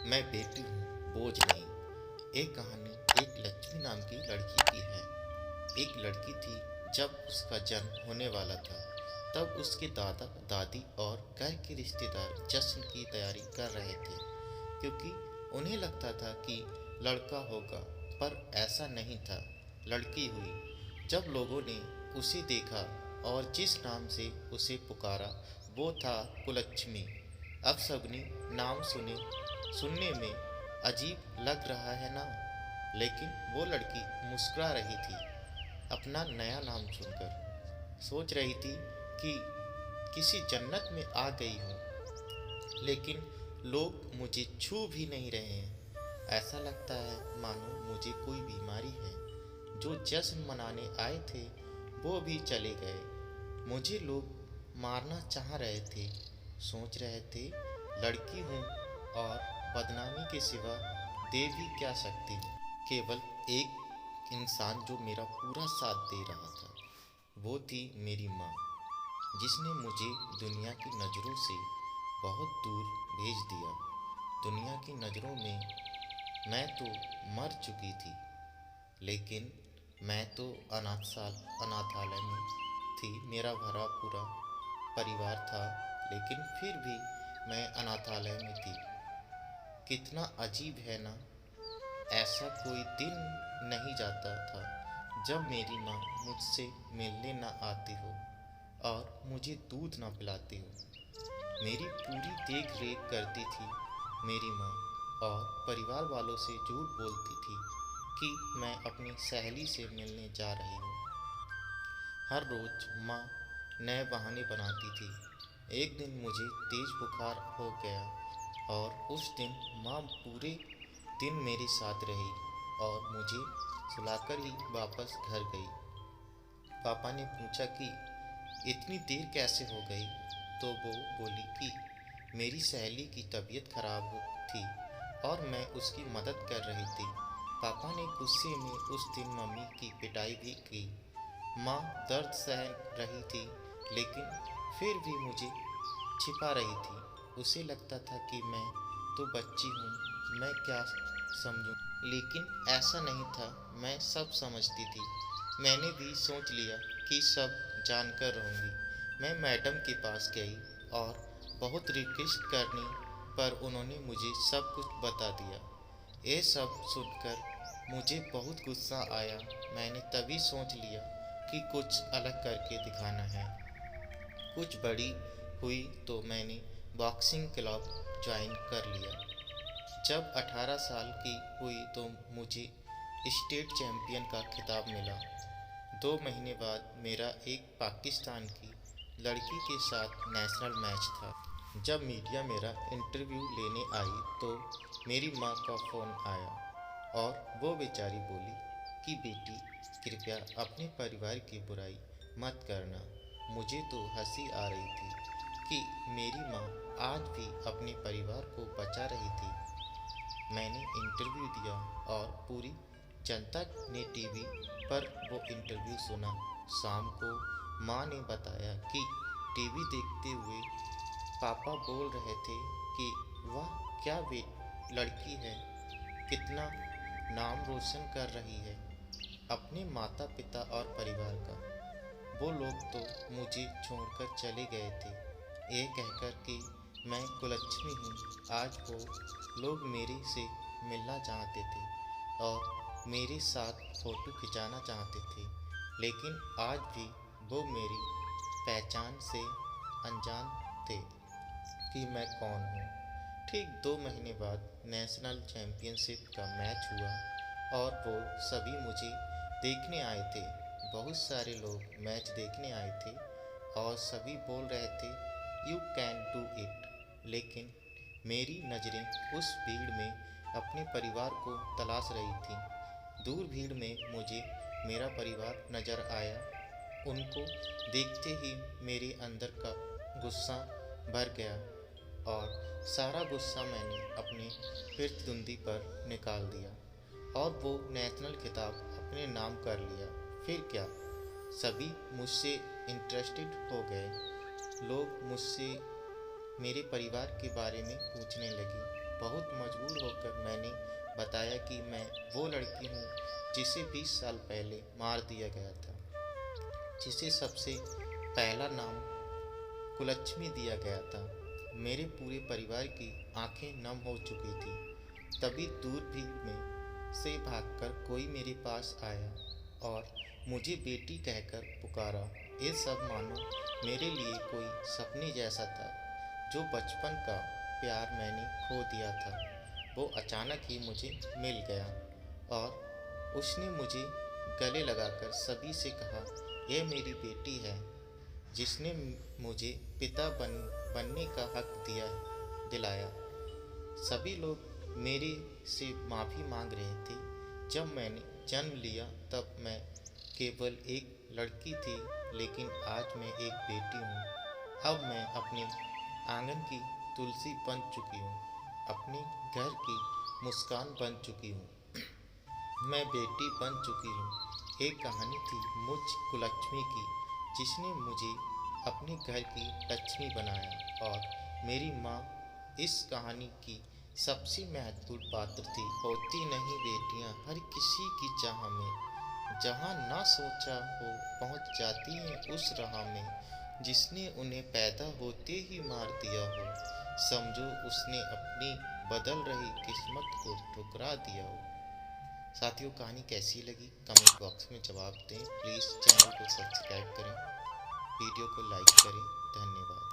मैं बेटी हूँ, बोझ नहीं। एक कहानी एक लक्ष्मी नाम की लड़की की है। एक लड़की थी। जब उसका जन्म होने वाला था तब उसके दादा दादी और घर के रिश्तेदार जश्न की तैयारी कर रहे थे, क्योंकि उन्हें लगता था कि लड़का होगा, पर ऐसा नहीं था। लड़की हुई। जब लोगों ने उसे देखा और जिस नाम से उसे पुकारा वो था कुलक्ष्मी। अब सबने नाम सुनने में अजीब लग रहा है ना, लेकिन वो लड़की मुस्कुरा रही थी अपना नया नाम सुनकर। सोच रही थी कि किसी जन्नत में आ गई हूँ, लेकिन लोग मुझे छू भी नहीं रहे हैं। ऐसा लगता है मानो मुझे कोई बीमारी है। जो जश्न मनाने आए थे वो भी चले गए। मुझे लोग मारना चाह रहे थे। सोच रहे थे लड़की हूँ और बदनामी के सिवा दे भी क्या सकती। केवल एक इंसान जो मेरा पूरा साथ दे रहा था, वो थी मेरी माँ, जिसने मुझे दुनिया की नज़रों से बहुत दूर भेज दिया। दुनिया की नज़रों में मैं तो मर चुकी थी, लेकिन मैं तो अनाथालय में थी। मेरा भरा पूरा परिवार था, लेकिन फिर भी मैं अनाथालय में थी। कितना अजीब है ना। ऐसा कोई दिन नहीं जाता था जब मेरी माँ मुझसे मिलने न आती हो और मुझे दूध न पिलाती हो। मेरी पूरी देख रेख करती थी मेरी माँ, और परिवार वालों से झूठ बोलती थी कि मैं अपनी सहेली से मिलने जा रही हूँ। हर रोज माँ नए बहाने बनाती थी। एक दिन मुझे तेज बुखार हो गया और उस दिन माँ पूरे दिन मेरे साथ रही और मुझे सुलाकर ही वापस घर गई। पापा ने पूछा कि इतनी देर कैसे हो गई, तो वो बोली कि मेरी सहेली की तबीयत खराब थी और मैं उसकी मदद कर रही थी। पापा ने गुस्से में उस दिन मम्मी की पिटाई भी की। माँ दर्द सह रही थी, लेकिन फिर भी मुझे छिपा रही थी। उसे लगता था कि मैं तो बच्ची हूँ, मैं क्या समझूं। लेकिन ऐसा नहीं था, मैं सब समझती थी। मैंने भी सोच लिया कि सब जानकर रहूँगी। मैं मैडम के पास गई और बहुत रिक्वेस्ट करने पर उन्होंने मुझे सब कुछ बता दिया। ये सब सुनकर मुझे बहुत गुस्सा आया। मैंने तभी सोच लिया कि कुछ अलग करके दिखाना है। कुछ बड़ी हुई तो मैंने बॉक्सिंग क्लब ज्वाइन कर लिया। जब 18 साल की हुई तो मुझे स्टेट चैंपियन का खिताब मिला। 2 महीने बाद मेरा एक पाकिस्तान की लड़की के साथ नेशनल मैच था। जब मीडिया मेरा इंटरव्यू लेने आई तो मेरी माँ का फ़ोन आया और वो बेचारी बोली कि बेटी, कृपया अपने परिवार की बुराई मत करना। मुझे तो हंसी आ रही थी कि मेरी माँ आज भी अपने परिवार को बचा रही थी। मैंने इंटरव्यू दिया और पूरी जनता ने टीवी पर वो इंटरव्यू सुना। शाम को माँ ने बताया कि टीवी देखते हुए पापा बोल रहे थे कि वाह क्या वे लड़की है, कितना नाम रोशन कर रही है अपने माता पिता और परिवार का। वो लोग तो मुझे छोड़कर चले गए थे, ये कहकर कि मैं कुलक्ष्मी हूँ। आज वो लोग मेरे से मिलना चाहते थे और मेरे साथ फ़ोटो खिंचाना चाहते थे, लेकिन आज भी वो मेरी पहचान से अनजान थे कि मैं कौन हूँ। ठीक 2 महीने बाद नेशनल चैम्पियनशिप का मैच हुआ और वो सभी मुझे देखने आए थे। बहुत सारे लोग मैच देखने आए थे और सभी बोल रहे थे यू कैन डू इट, लेकिन मेरी नज़रें उस भीड़ में अपने परिवार को तलाश रही थी। दूर भीड़ में मुझे मेरा परिवार नज़र आया। उनको देखते ही मेरे अंदर का गुस्सा भर गया और सारा गुस्सा मैंने अपने प्रतिद्वंदी पर निकाल दिया और वो नेशनल खिताब अपने नाम कर लिया। फिर क्या, सभी मुझसे इंटरेस्टेड हो गए। लोग मुझसे मेरे परिवार के बारे में पूछने लगे। बहुत मजबूर वो लड़की हूँ जिसे 20 साल पहले मार दिया गया था, जिसे सबसे पहला नाम कुलक्ष्मी दिया गया था। मेरे पूरे परिवार की आंखें नम हो चुकी थी। तभी दूर भी में से भागकर कोई मेरे पास आया और मुझे बेटी कहकर पुकारा। ये सब मानो मेरे लिए कोई सपने जैसा था। जो बचपन का प्यार मैंने खो दिया था, वो अचानक ही मुझे मिल गया और उसने मुझे गले लगाकर सभी से कहा, यह मेरी बेटी है, जिसने मुझे पिता बनने का हक दिलाया। सभी लोग मेरे से माफ़ी मांग रहे थे। जब मैंने जन्म लिया तब मैं केवल एक लड़की थी, लेकिन आज मैं एक बेटी हूँ। अब मैं अपने आंगन की तुलसी बन चुकी हूँ, अपने घर की मुस्कान बन चुकी हूँ, मैं बेटी बन चुकी हूँ। एक कहानी थी मुझ कुलक्ष्मी की, जिसने मुझे अपने घर की लक्ष्मी बनाया और मेरी माँ इस कहानी की सबसे महत्वपूर्ण पात्र थी। होती नहीं बेटियाँ हर किसी की चाह में, जहाँ ना सोचा हो पहुँच जाती हैं उस राह में, जिसने उन्हें पैदा होते ही मार दिया हो, समझो उसने अपनी बदल रही किस्मत को ठुकरा दिया हो। साथियों, कहानी कैसी लगी कमेंट बॉक्स में जवाब दें। प्लीज़ चैनल को सब्सक्राइब करें, वीडियो को लाइक करें। धन्यवाद।